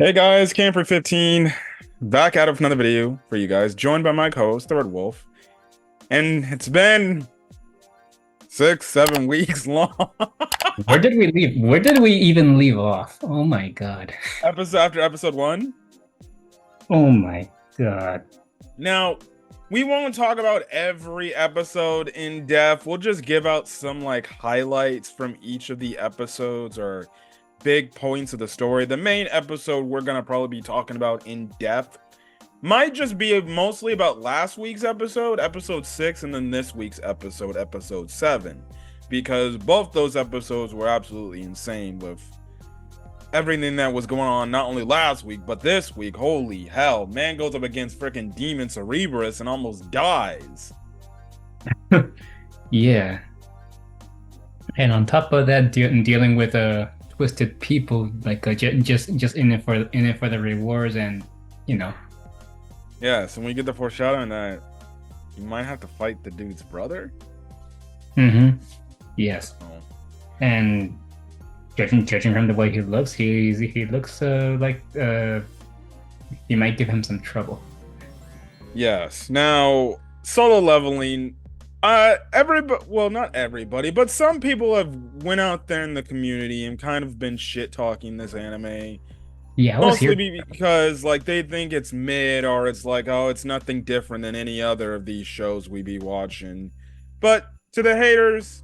Hey guys, Camper 15 back out of another video for you guys, joined by my co-host, the Red Wolf. And it's been 6, 7 weeks long. Where did we leave? Where did we even leave off? Oh my God. Episode after episode one. Oh my God. Now, we won't talk about every episode in depth. We'll just give out some like highlights from each of the episodes or big points of the story. The main episode we're gonna probably be talking about in depth might just be mostly about last week's episode, episode 6, and then this week's episode, episode 7, because both those episodes were absolutely insane with everything that was going on, not only last week, but this week. Holy hell, man goes up against freaking Demon Cerebrus and almost dies. Yeah. And on top of that, dealing with twisted people, like just in it for the rewards, and you know. Yes, and we get the foreshadowing that you might have to fight the dude's brother. Mm-hmm. Yes. Oh. And judging from the way he looks, he looks like he might give him some trouble. Yes. Now, solo leveling, everybody, well, not everybody, but some people have went out there in the community and kind of been shit talking this anime. Yeah, I was here. Mostly because like they think it's mid, or it's like, oh, it's nothing different than any other of these shows we be watching. But to the haters,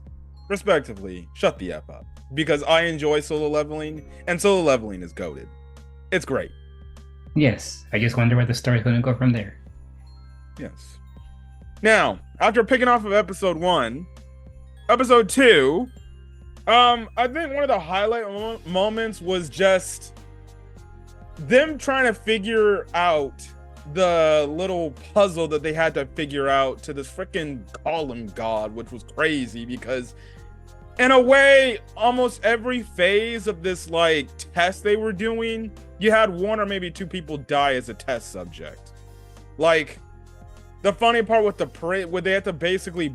respectively, shut the F up. Because I enjoy solo leveling, and solo leveling is goated. It's great. Yes, I just wonder where the story's going to go from there. Yes. Now, after picking off of episode 1, episode 2, I think one of the highlight moments was just them trying to figure out the little puzzle that they had to figure out to this freaking column god, which was crazy because in a way, almost every phase of this like test they were doing, you had one or maybe two people die as a test subject. Like the funny part with the parade, where they had to basically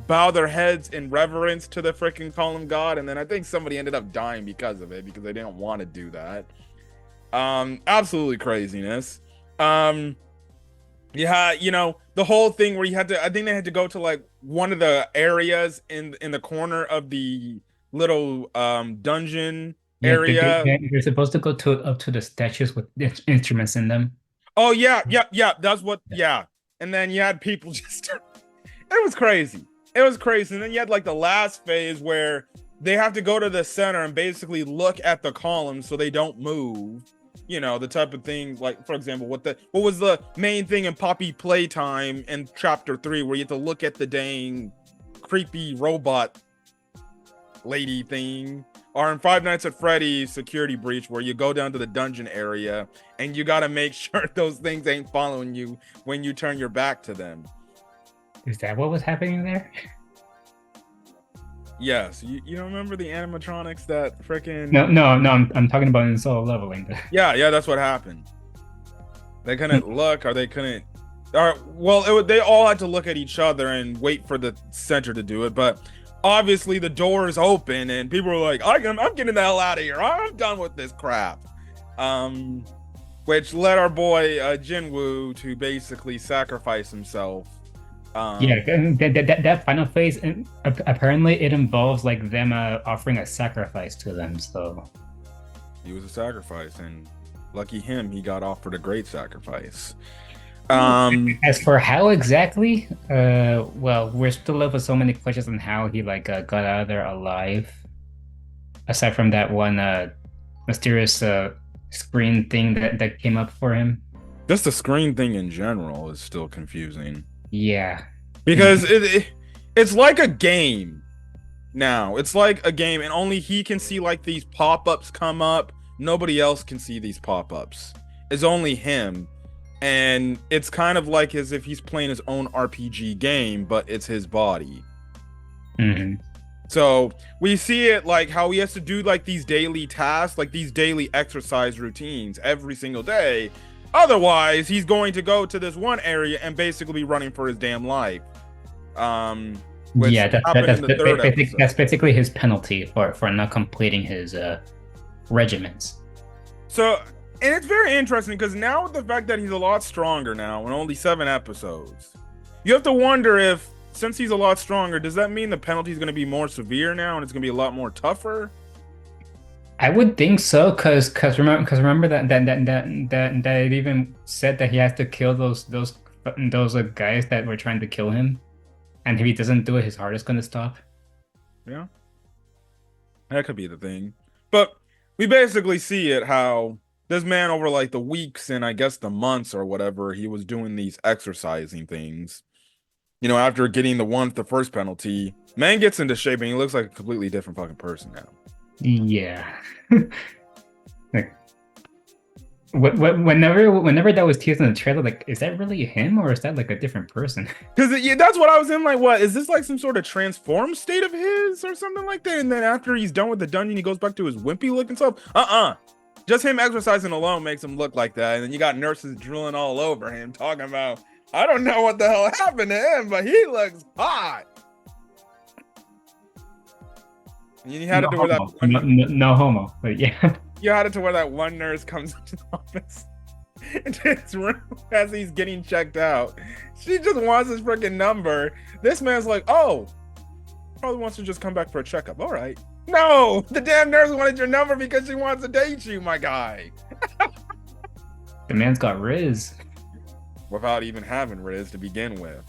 bow their heads in reverence to the freaking column god, and then I think somebody ended up dying because of it because they didn't want to do that. Absolutely craziness. Yeah, you know, the whole thing where you had to, I think they had to go to like one of the areas in the corner of the little dungeon Yeah, area. you're supposed to go up to the statues with instruments in them. Oh yeah, that's what, yeah. And then you had people just it was crazy. It was crazy. And then you had like the last phase where they have to go to the center and basically look at the columns so they don't move. You know, the type of thing, like for example, what was the main thing in Poppy Playtime in chapter 3 where you have to look at the dang creepy robot lady thing, or in Five Nights at Freddy's Security Breach where you go down to the dungeon area and you got to make sure those things ain't following you when you turn your back to them. Is that what was happening there? Yes, you don't remember the animatronics that freaking No. I'm talking about in solo leveling. yeah, that's what happened. They couldn't look, or they couldn't, or well, they all had to look at each other and wait for the center to do it. But obviously, the door is open, and people were like, "I'm getting the hell out of here. I'm done with this crap." Which led our boy Jinwoo to basically sacrifice himself. Yeah, that final phase, and apparently it involves like them offering a sacrifice to them. So he was a sacrifice, and lucky him, he got offered a great sacrifice. As for how exactly, well, we're still left with so many questions on how he like got out of there alive. Aside from that one mysterious screen thing that came up for him. Just the screen thing in general is still confusing. Yeah, because it's like a game now. It's like a game, and only he can see like these pop-ups come up. Nobody else can see these pop-ups. It's only him, and it's kind of like as if he's playing his own RPG game, but it's his body. Mm-hmm. So we see it like how he has to do like these daily tasks, like these daily exercise routines every single day. Otherwise, he's going to go to this one area and basically be running for his damn life. Yeah, that's basically his penalty for not completing his regiments. So And it's very interesting because now with the fact that he's a lot stronger now in only 7 episodes, you have to wonder if, since he's a lot stronger, does that mean the penalty is going to be more severe now and it's going to be a lot more tougher? I would think so, cause remember that it even said that he has to kill those guys that were trying to kill him, and if he doesn't do it, his heart is gonna stop. Yeah, that could be the thing. But we basically see it how this man over like the weeks and I guess the months or whatever, he was doing these exercising things. You know, after getting the first penalty, man gets into shape and he looks like a completely different fucking person now. Yeah. Like, whenever that was teased in the trailer, like, is that really him or is that like a different person? Because yeah, that's what I was in. Like, what is this like? Some sort of transformed state of his or something like that? And then after he's done with the dungeon, he goes back to his wimpy looking self. Just him exercising alone makes him look like that. And then you got nurses drilling all over him, talking about, I don't know what the hell happened to him, but he looks hot. And you had No it to where that homo. No homo, but yeah. you had it to where that one nurse comes into the office into his room as he's getting checked out. She just wants his freaking number. This man's like, oh, probably wants to just come back for a checkup. All right. No, the damn nurse wanted your number because she wants to date you, my guy. The man's got Riz. Without even having Riz to begin with.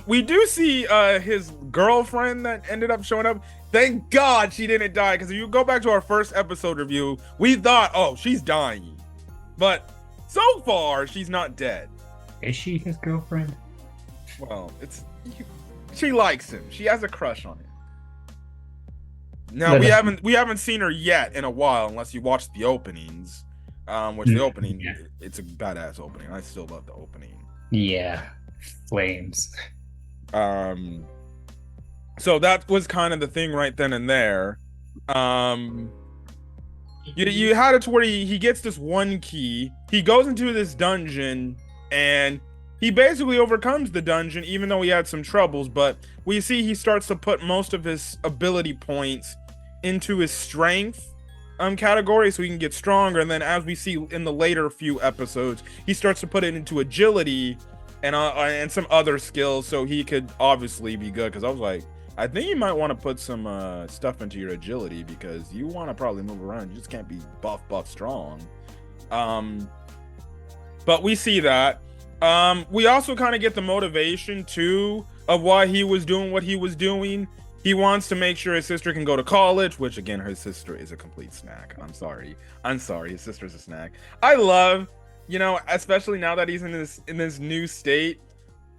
We do see his girlfriend that ended up showing up. Thank God she didn't die, because if you go back to our first episode review, we thought, oh, she's dying. But so far, she's not dead. Is she his girlfriend? Well, she likes him. She has a crush on him. Now we haven't seen her yet in a while, unless you watch the openings. Which the opening, it's a badass opening. I still love the opening. Yeah. Flames. So that was kind of the thing right then and there. You had it to where he gets this one key. He goes into this dungeon and he basically overcomes the dungeon, even though he had some troubles. But we see he starts to put most of his ability points into his strength category, so he can get stronger. And then, as we see in the later few episodes, he starts to put it into agility and some other skills, so he could obviously be good. Because I was like, I think you might want to put some stuff into your agility, because you want to probably move around. You just can't be buff strong. But we see that. We also kind of get the motivation too of why he was doing what he was doing. He wants to make sure his sister can go to college, which again, her sister is a complete snack. I'm sorry, his sister's a snack. I love, especially now that he's in this new state.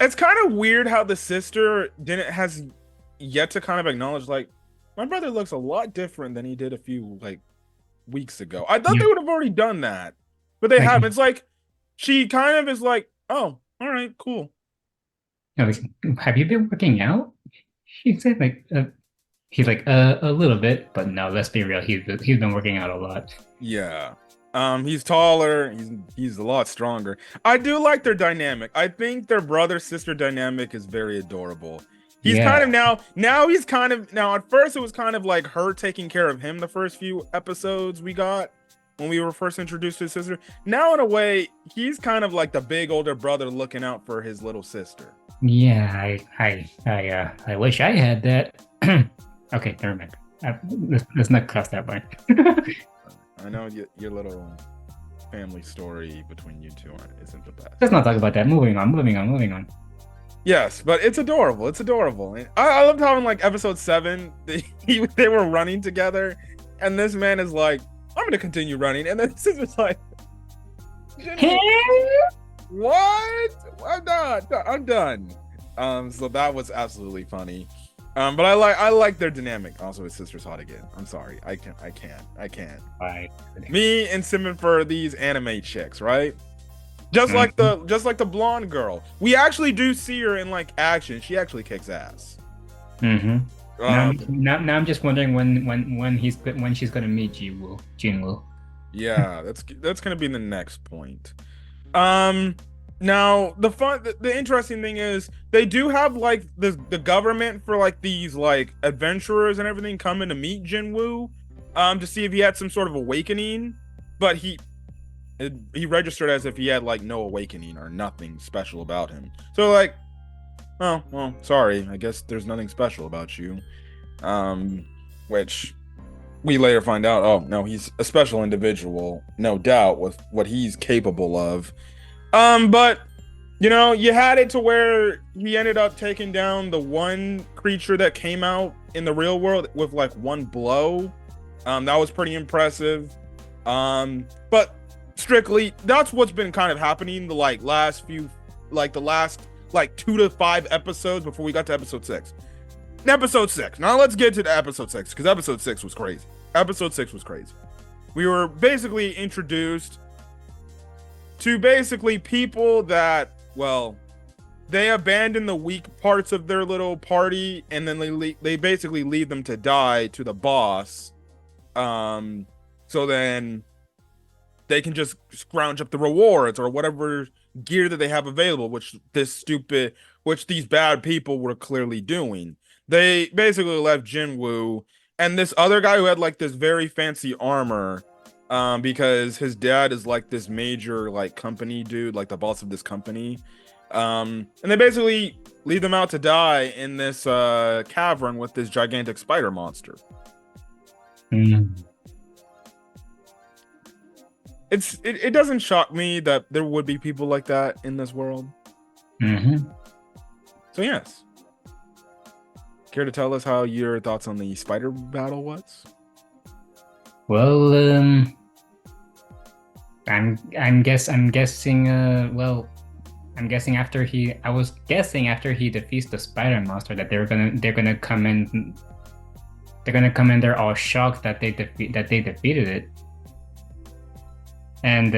It's kind of weird how the sister has yet to kind of acknowledge, like, my brother looks a lot different than he did a few weeks ago. I thought they would have already done that, but they haven't. It's like she kind of is like, oh, all right, cool. Have you been working out? He said he's like a little bit, but no, let's be real. He's been working out a lot. Yeah. He's taller. He's a lot stronger. I do like their dynamic. I think their brother-sister dynamic is very adorable. He's kind of now at first it was kind of like her taking care of him the first few episodes we got when we were first introduced to his sister. Now in a way, he's kind of like the big older brother looking out for his little sister. Yeah, I wish I had that. Okay, never mind. Let's not cross that line. I know your little family story between you two isn't the best. Let's not talk about that. Moving on. Yes, but it's adorable. And I loved how in episode 7 they were running together, and this man is like, I'm gonna continue running, and then this is like, what? I'm done. So that was absolutely funny. But I like their dynamic. Also, his sister's hot again. I'm sorry, I can't. Right. Me and Simon for these anime chicks, right? Just like the blonde girl. We actually do see her in action. She actually kicks ass. Mm-hmm. Now I'm just wondering when she's gonna meet Jinwoo. Yeah, that's gonna be the next point. Now the interesting thing is they do have the government for these adventurers and everything coming to meet Jinwoo, to see if he had some sort of awakening, but he registered as if he had like no awakening or nothing special about him. So like, oh well, sorry, I guess there's nothing special about you. Which we later find out, oh no, he's a special individual, no doubt, with what he's capable of. But you had it to where he ended up taking down the one creature that came out in the real world with like one blow. That was pretty impressive. But strictly, that's what's been kind of happening the last 2 to 5 episodes before we got to episode 6. Episode 6. Now let's get to the episode 6, because episode 6 was crazy. Episode 6 was crazy. We were basically introduced to basically people that, well, they abandon the weak parts of their little party, and then they basically leave them to die to the boss. So then they can just scrounge up the rewards or whatever gear that they have available, which these bad people were clearly doing. They basically left Jinwoo and this other guy who had like this very fancy armor, because his dad is like this major like company dude, like the boss of this company. And they basically leave them out to die in this cavern with this gigantic spider monster. It doesn't shock me that there would be people like that in this world. So yes. Care to tell us how your thoughts on the spider battle was? Well, I'm guessing after he defeats the spider monster that they're gonna come in. They're gonna come in there all shocked that they defeated it. And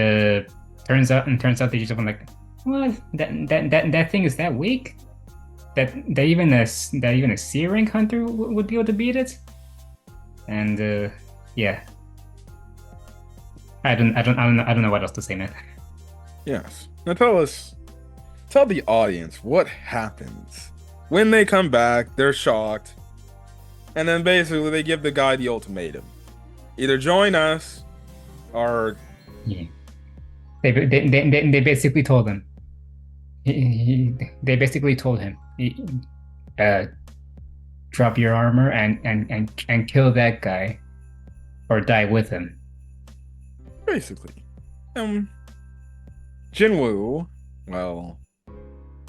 turns out they just went like, what? That thing is that weak? That even a C rank hunter would be able to beat it? And yeah, I don't know what else to say, man. Yes. Now tell the audience what happens when they come back. They're shocked, and then basically they give the guy the ultimatum: either join us, or yeah. They basically told him. They basically told him, drop your armor and kill that guy, or die with him. Basically, Jinwoo, well,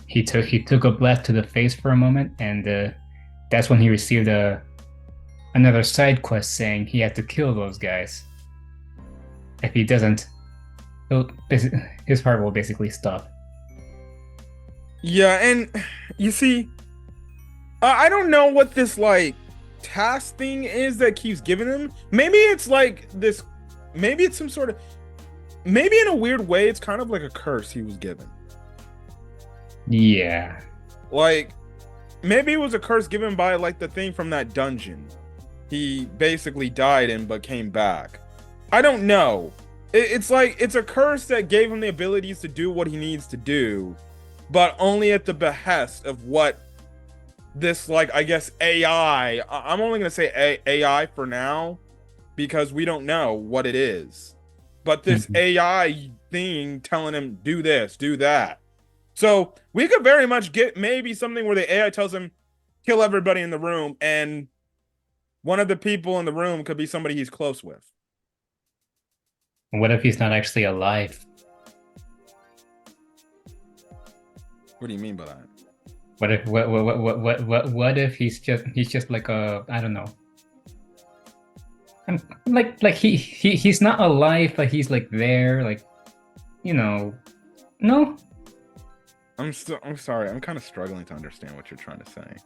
he took a blast to the face for a moment, and that's when he received another side quest saying he had to kill those guys. If he doesn't, his heart will basically stop. Yeah, and you see, I don't know what this like task thing is that keeps giving him. Maybe it's like this. Maybe it's some sort of. Maybe in a weird way, it's kind of like a curse he was given. Yeah. Like, maybe it was a curse given by like the thing from that dungeon he basically died in but came back. I don't know. It's like it's a curse that gave him the abilities to do what he needs to do, but only at the behest of what this, like, I guess AI. I'm only gonna say AI for now, because we don't know what it is. But this AI thing telling him do this, do that. So we could very much get maybe something where the AI tells him kill everybody in the room, and one of the people in the room could be somebody he's close with. What if he's not actually alive? What do you mean by that? What if he's just like a, I don't know. Like he's not alive, but he's like there, like, no. I'm sorry. I'm kind of struggling to understand what you're trying to say.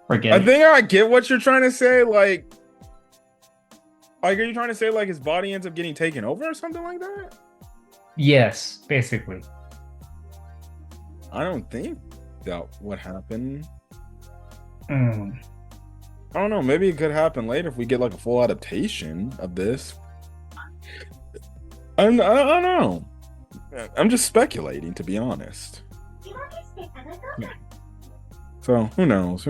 Forget. I think I get what you're trying to say. Like, are you trying to say like his body ends up getting taken over or something like that? Yes, basically. I don't think that would happen. Mm. I don't know. Maybe it could happen later if we get like a full adaptation of this. I don't know. I'm just speculating, to be honest. So who knows?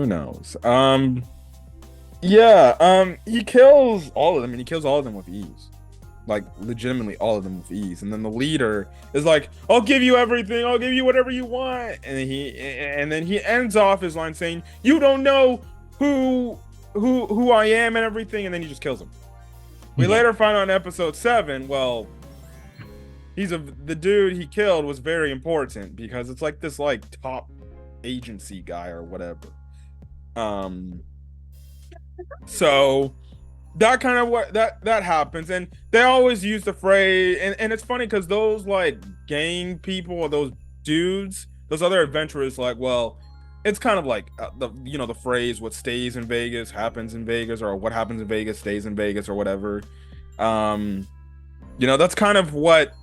Yeah, he kills all of them, and he kills all of them with ease. Like legitimately all of them with ease. And then the leader is like, "I'll give you everything. I'll give you whatever you want." And then he ends off his line saying, "You don't know who I am and everything," and then he just kills him. We later find out in episode 7, well, the dude he killed was very important because it's like this like top agency guy or whatever. So that kind of what that happens, and they always use the phrase, and it's funny because those like gang people or those dudes, those other adventurers, like, well, it's kind of like the phrase "what stays in Vegas happens in Vegas," or "what happens in Vegas stays in Vegas," or whatever. That's kind of what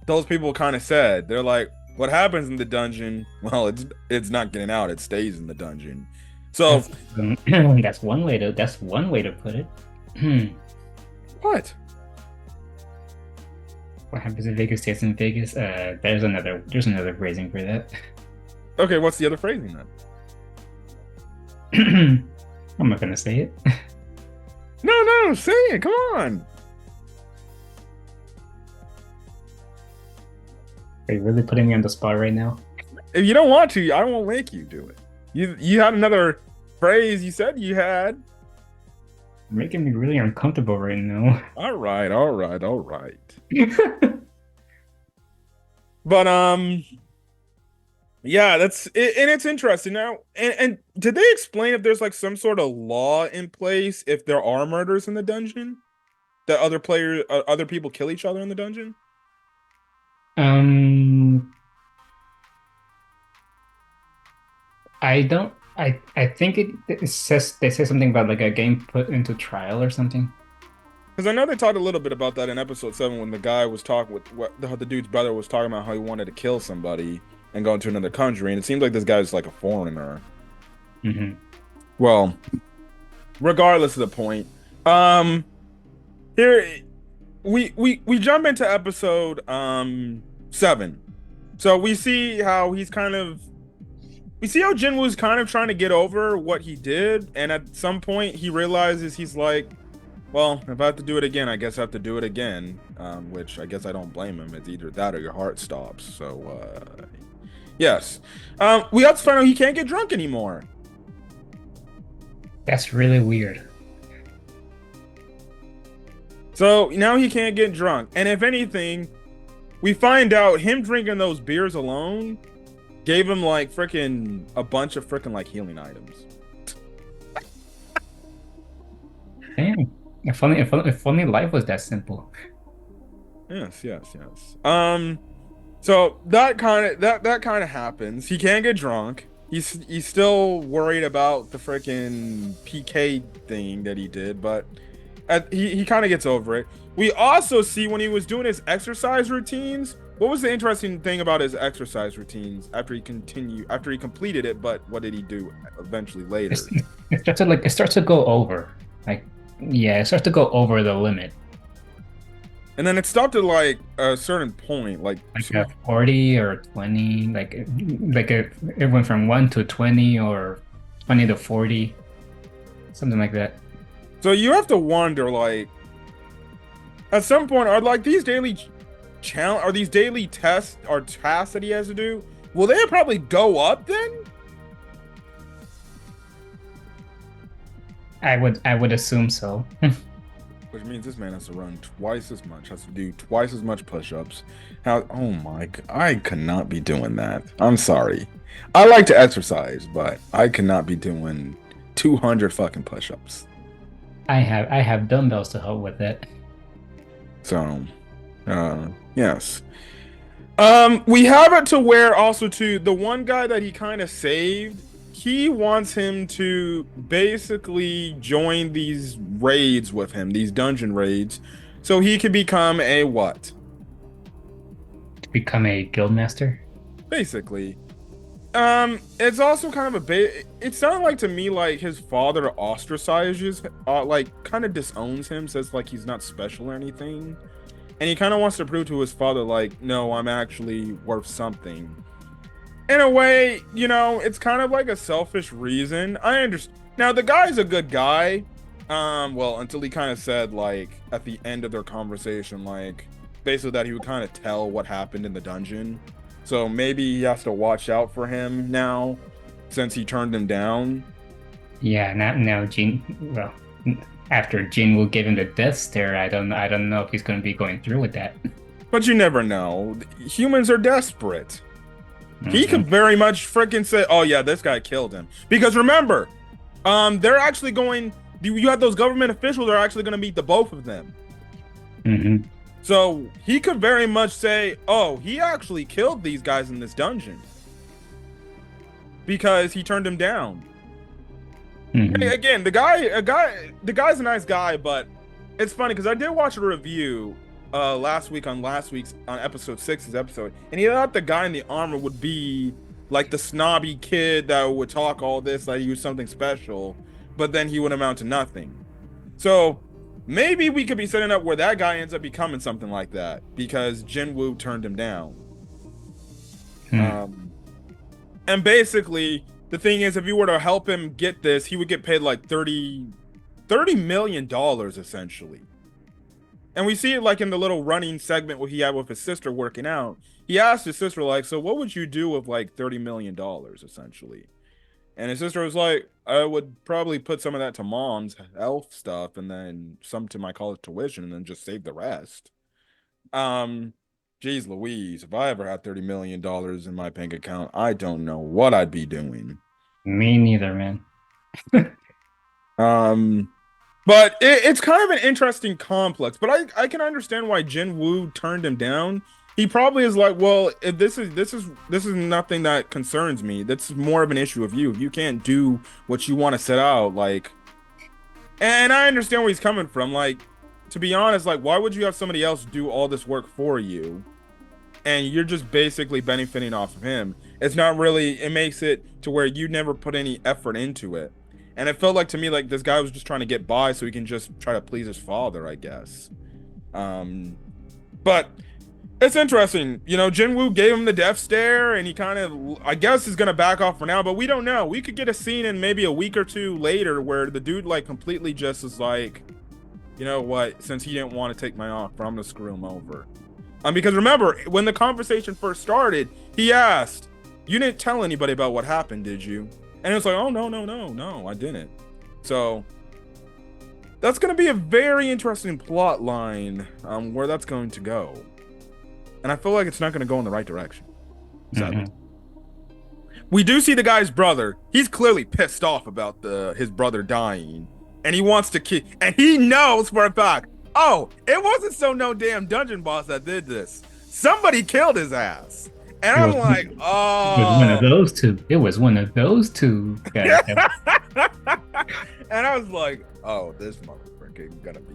those people kind of said. They're like, "What happens in the dungeon? Well, it's not getting out. It stays in the dungeon." So that's one way to put it. What? What happens in Vegas stays in Vegas. There's another phrasing for that. Okay, what's the other phrasing then? I'm not gonna say it. No, say it. Come on. Are you really putting me on the spot right now? If you don't want to, I won't make you do it. You had another phrase you said you had. You're making me really uncomfortable right now. All right. But yeah, that's it, and it's interesting now. And did they explain if there's like some sort of law in place if there are murders in the dungeon, that other people kill each other in the dungeon? I don't. I think it says they say something about like a game put into trial or something. Because I know they talked a little bit about that in episode 7 when the guy was talking with the dude's brother was talking about how he wanted to kill somebody and go into another country, and it seems like this guy's like a foreigner. Mm-hmm. Well, regardless of the point, here we jump into episode 7. So we see how Jinwoo's kind of trying to get over what he did, and at some point he realizes he's like, well, if I have to do it again, I guess I have to do it again. Which I guess I don't blame him. It's either that or your heart stops. So yes. We also find out he can't get drunk anymore. That's really weird. So now he can't get drunk. And if anything, we find out him drinking those beers alone gave him like freaking a bunch of freaking like healing items. Damn. If only life was that simple. Yes. So that kind of happens. He can't get drunk. He's still worried about the freaking PK thing that he did, but he kind of gets over it. We also see when he was doing his exercise routines. What was the interesting thing about his exercise routines after he completed it? But what did he do eventually later? It starts to go over. It starts to go over the limit. And then it stopped at like a certain point, like a 40 or 20. It went from 1 to 20 or 20 to 40, something like that. So you have to wonder, like, at some point, are like these daily tests or tasks that he has to do, will they probably go up then? I would assume so. Which means this man has to run twice as much, has to do twice as much push-ups. Oh my, I cannot be doing that. I'm sorry. I like to exercise, but I cannot be doing 200 fucking push-ups. I have dumbbells to help with it. So, yes. We have it to where also too, the one guy that he kind of saved, he wants him to basically join these raids with him, these dungeon raids, so he can become a what? To become a guild master? Basically. It's also kind of it sounded like to me like his father ostracizes, like kind of disowns him, says like he's not special or anything. And he kind of wants to prove to his father, like, no, I'm actually worth something. In a way, it's kind of like a selfish reason. I Now the guy's a good guy. Well, until he kind of said like at the end of their conversation, like basically that he would kind of tell what happened in the dungeon. So maybe he has to watch out for him now, since he turned him down. Yeah, now Jin. Well, after Jin will give him the death stare, I don't know if he's going to be going through with that. But you never know. Humans are desperate. He could very much freaking say, "Oh yeah, this guy killed him." Because remember, they're actually going. You have those government officials that are actually going to meet the both of them. Mm-hmm. So he could very much say, "Oh, he actually killed these guys in this dungeon because he turned him down." Mm-hmm. Again, the guy's a nice guy, but it's funny because I did watch a review last week on episode 6's episode, and he thought the guy in the armor would be like the snobby kid that would talk all this like he was something special, but then he would amount to nothing. So maybe we could be setting up where that guy ends up becoming something like that because Jinwoo turned him down. And basically the thing is, if you were to help him get this, he would get paid like $30 million essentially. And we see it like in the little running segment where he had with his sister working out. He asked his sister like, "So what would you do with like $30 million essentially?" And his sister was like, "I would probably put some of that to mom's health stuff and then some to my college tuition and then just save the rest." Geez Louise, if I ever had $30 million in my bank account, I don't know what I'd be doing. Me neither, man. But it's kind of an interesting complex. But I can understand why Jinwoo turned him down. He probably is like, well, if this is nothing that concerns me. That's more of an issue of you. If you can't do what you want to set out, like, and I understand where he's coming from. Like, to be honest, like, why would you have somebody else do all this work for you, and you're just basically benefiting off of him? It's not really. It makes it to where you never put any effort into it. And it felt like to me like this guy was just trying to get by so he can just try to please his father, I guess. But it's interesting. You know, Jinwoo gave him the death stare and he kind of, I guess, is going to back off for now, but we don't know. We could get a scene in maybe a week or two later where the dude like completely just is like, you know what, since he didn't want to take my offer, I'm going to screw him over. Because remember, when the conversation first started, he asked, "You didn't tell anybody about what happened, did you?" And it's like, "Oh, no, I didn't." So that's going to be a very interesting plot line where that's going to go. And I feel like it's not going to go in the right direction. Sadly. We do see the guy's brother. He's clearly pissed off about his brother dying. And he wants to kill. And he knows for a fact, oh, it wasn't no damn dungeon boss that did this. Somebody killed his ass. And I'm like, oh. It was one of those two. It was one of those two guys. And I was like, oh, this motherfucker gonna be.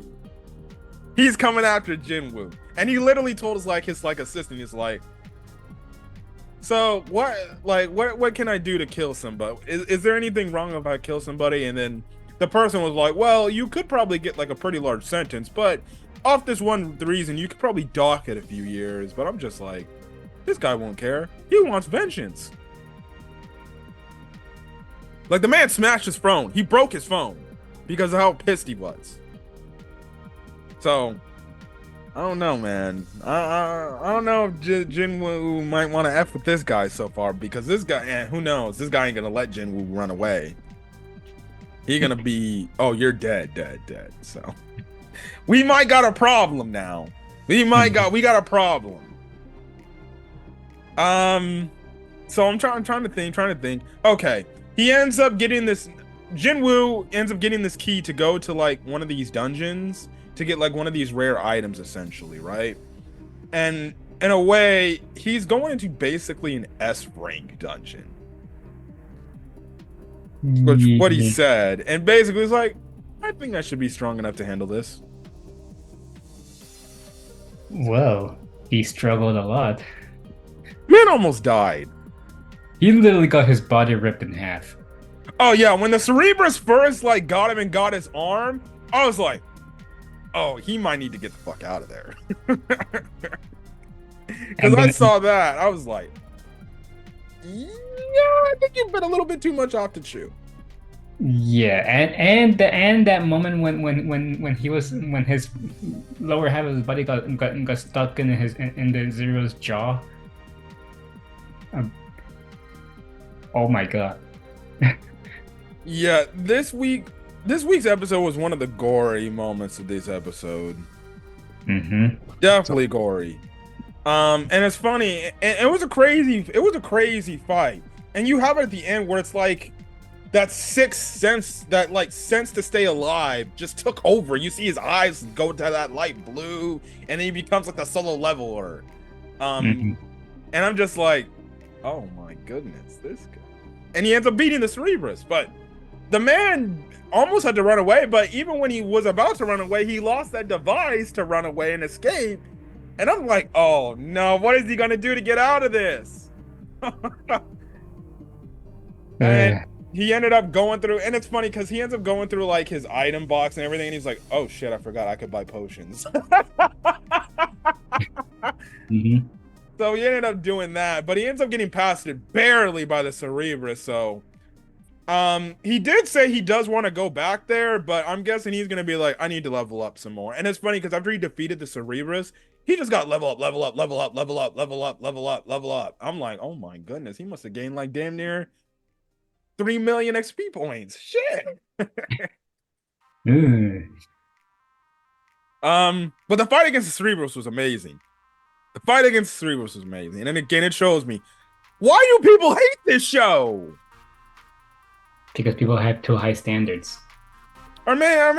He's coming after Jinwoo. And he literally told his assistant, he's like, "So what can I do to kill somebody? Is there anything wrong if I kill somebody?" And then the person was like, "Well, you could probably get like a pretty large sentence, but off this one reason, you could probably dock it a few years." But I'm just like, this guy won't care. He wants vengeance. Like, the man smashed his phone. He broke his phone because of how pissed he was. So, I don't know, man. I don't know if Jinwoo might want to F with this guy so far, because this guy, who knows? This guy ain't going to let Jinwoo run away. He going to be, "Oh, you're dead. So, we might got a problem now. We got a problem. So I'm trying to think. Okay. Jinwoo ends up getting this key to go to like one of these dungeons to get like one of these rare items essentially, right? And in a way, he's going into basically an S rank dungeon. Which what he said. And basically it's like, I think I should be strong enough to handle this. Well, he struggled a lot. Man almost died. He literally got his body ripped in half. Oh yeah, when the Cerebrus first like got him and got his arm, I was like, oh, he might need to get the fuck out of there. Because I saw that, I was like, yeah, I think you've been a little bit too much off the chew. Yeah, and that moment when he was when his lower half of his body got stuck in in the Zero's jaw. Um, oh my God. Yeah, this week's episode was one of the gory moments of this episode. So, Definitely gory. And it's funny. It was a crazy fight. And you have it at the end where it's like that sixth sense, that like sense to stay alive, just took over. You see his eyes go to that light blue, and then he becomes like a solo leveler. Um, mhm. and I'm just like, oh my goodness, this guy. And he ends up beating the Cerebrus, but the man almost had to run away. But even when he was about to run away, he lost that device to run away and escape. And I'm like, oh no, what is he gonna do to get out of this? And Uh, he ended up going through, and it's funny because he ends up going through like his item box and everything, and he's like, oh shit, I forgot I could buy potions. mhm. So he ended up doing that, but he ends up getting past it barely by the Cerebrus. So he did say he does want to go back there, but I'm guessing he's gonna be like, I need to level up some more. And it's funny because after he defeated the Cerebrus, he just got level up, level up, level up, level up, level up, level up, level up. I'm like, oh my goodness, he must have gained like damn near 3 million XP points. Shit. Ooh. But the fight against the Cerebrus was amazing. The fight against the Cerebrus was amazing. And again, it shows me, why do people hate this show? Because people have too high standards. Man,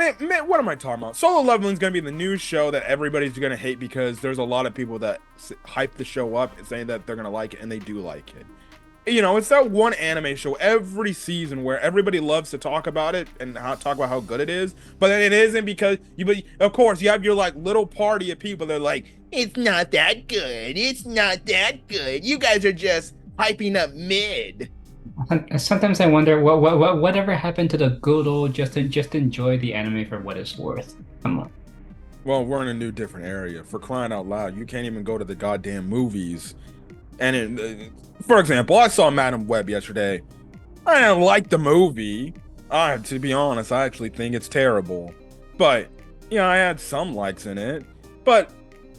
what am I talking about? Solo Leveling is going to be the new show that everybody's going to hate because there's a lot of people that hype the show up and saying that they're going to like it, and they do like it. You know, it's that one anime show every season where everybody loves to talk about it and talk about how good it is, but then it isn't because but of course, you have your like little party of people that are like, it's not that good. It's not that good. You guys are just hyping up mid. Sometimes I wonder whatever happened to the good old just enjoy the anime for what it's worth. Come on. Well, we're in a new different area. For crying out loud, you can't even go to the goddamn movies. And for example, I saw Madam Web yesterday. I didn't like the movie. To be honest, I actually think it's terrible. But yeah, I had some likes in it. But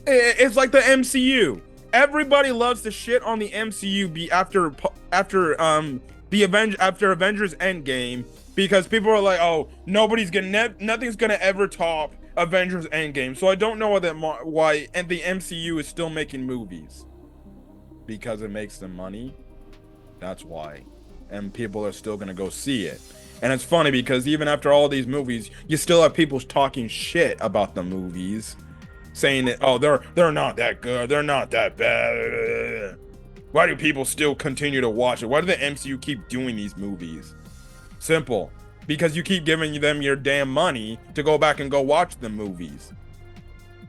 it's like the MCU. Everybody loves to shit on the MCU after Avengers Endgame because people are like, oh, nothing's gonna ever top Avengers Endgame. So I don't know why and the MCU is still making movies. Because it makes them money. That's why. And people are still gonna go see it. And it's funny because even after all these movies, you still have people talking shit about the movies, saying that, oh, they're not that good, they're not that bad. Why do people still continue to watch it? Why do the MCU keep doing these movies? Simple. Because you keep giving them your damn money to go back and go watch the movies.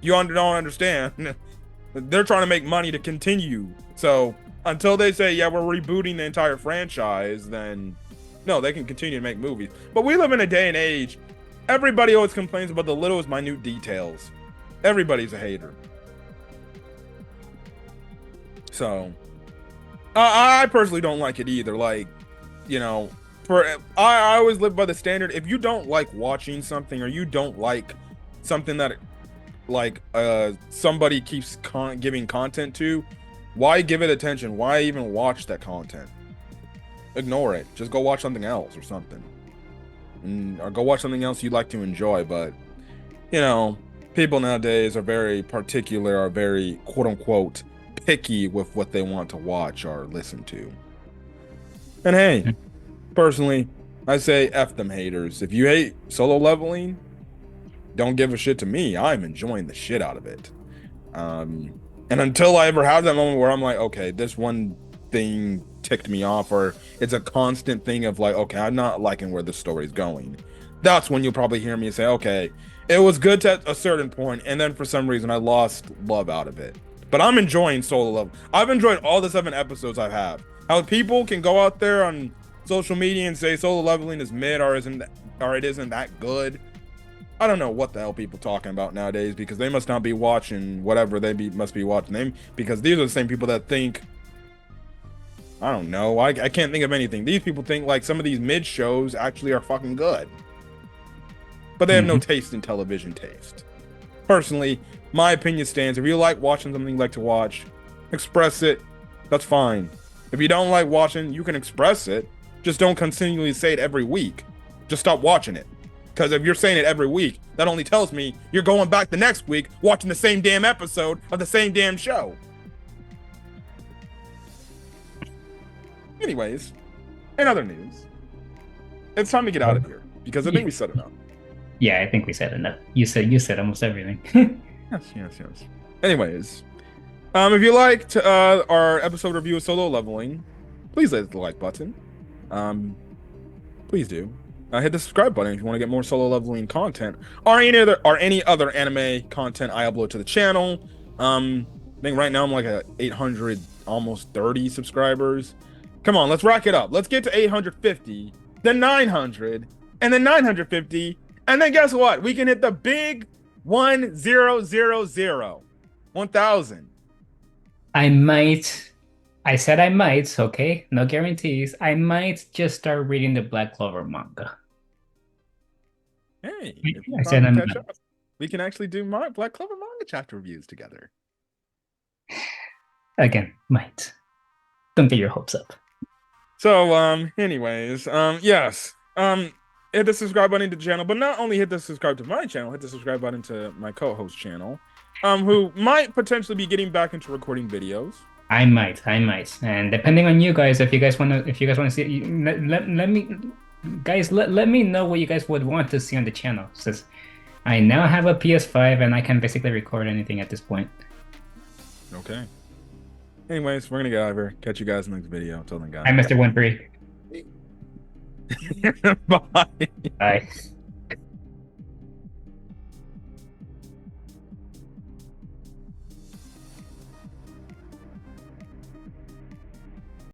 You don't understand. They're trying to make money to continue. So until they say, yeah, we're rebooting the entire franchise, then no, they can continue to make movies. But we live in a day and age, everybody always complains about the littlest minute details. Everybody's a hater. So I personally don't like it either. Like, you know, I always live by the standard, if you don't like watching something or you don't like something that like somebody keeps giving content to, why give it attention? Why even watch that content? Ignore it. Just go watch something else or something, or go watch something else you like to enjoy. But you know, people nowadays are very particular, are very quote unquote picky with what they want to watch or listen to. And hey, personally, I say F them haters. If you hate Solo Leveling, don't give a shit to me. I'm enjoying the shit out of it. And until I ever have that moment where I'm like, okay, this one thing ticked me off, or it's a constant thing of like, okay, I'm not liking where the story's going, that's when you'll probably hear me say, okay, it was good to a certain point, and then for some reason I lost love out of it. But I'm enjoying Solo Level. I've enjoyed all the 7 episodes I have. How people can go out there on social media and say Solo Leveling is mid or it isn't that good. I don't know what the hell people talking about nowadays, because they must not be watching whatever must be watching them, because these are the same people that think I don't know. I can't think of anything. These people think like some of these mid shows actually are fucking good, but they have no taste in television taste. Personally, my opinion stands. If you like watching something you like to watch, express it. That's fine. If you don't like watching, you can express it. Just don't continually say it every week. Just stop watching it. Because if you're saying it every week, that only tells me you're going back the next week watching the same damn episode of the same damn show. Anyways, in other news, it's time to get out of here because I think we said enough. Yeah, I think we said enough. You said almost everything. Yes. Anyways, if you liked our episode review of Solo Leveling, please hit the like button. Please do. Hit the subscribe button if you want to get more Solo Leveling content or any other anime content I upload to the channel. I think right now I'm like at 800, almost 30 subscribers. Come on, let's rack it up. Let's get to 850, then 900, and then 950, and then guess what? We can hit the big 1000, 1000. I said I might, okay? No guarantees. I might just start reading the Black Clover manga. Hey, I said I'm catch up, we can actually do Black Clover manga chapter reviews together. Again, might. Don't get your hopes up. So, anyways, yes. Hit the subscribe button to the channel, but not only hit the subscribe to my channel, hit the subscribe button to my co-host channel, who might potentially be getting back into recording videos. I might, and depending on you guys, if you guys want to see, let me know what you guys would want to see on the channel. Since I now have a PS5 and I can basically record anything at this point. Okay. Anyways, we're gonna get out of here. Catch you guys in the next video. Until then, guys. Hi, Mr. Winfrey. Bye. Bye.